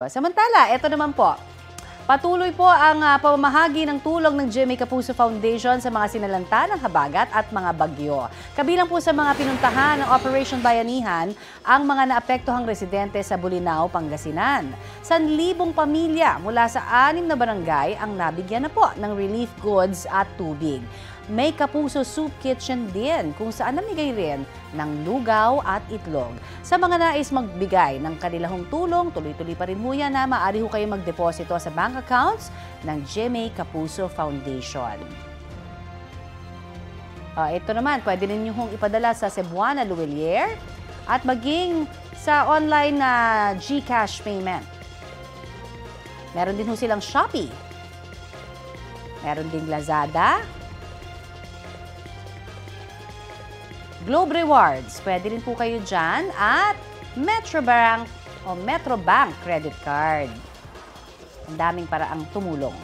Samantala, ito naman po. Patuloy po ang pamamahagi ng tulong ng Jimmy Capuzzo Foundation sa mga sinalanta ng habagat at mga bagyo. Kabilang po sa mga pinuntahan ng Operation Bayanihan ang mga naapektuhang residente sa Bolinao, Pangasinan. 1,000 pamilya mula sa 6 na barangay ang nabigyan na po ng relief goods at tubig. May Capuzzo Soup Kitchen din kung saan namigay rin ng lugaw at itlog. Sa mga nais magbigay ng kanilang tulong, tuloy-tuloy pa rin ho yan na maaari ho kayo magdeposito sa bank accounts ng Jimmy Capuzzo Foundation. Ito naman, pwede rin nyo ipadala sa Cebuana Luwelier at maging sa online na GCash payment. Meron din ho silang Shopee. Meron ding Lazada. Globe Rewards, pwede rin po kayo dyan at Metrobank o Metrobank credit card. Ang daming paraang tumulong.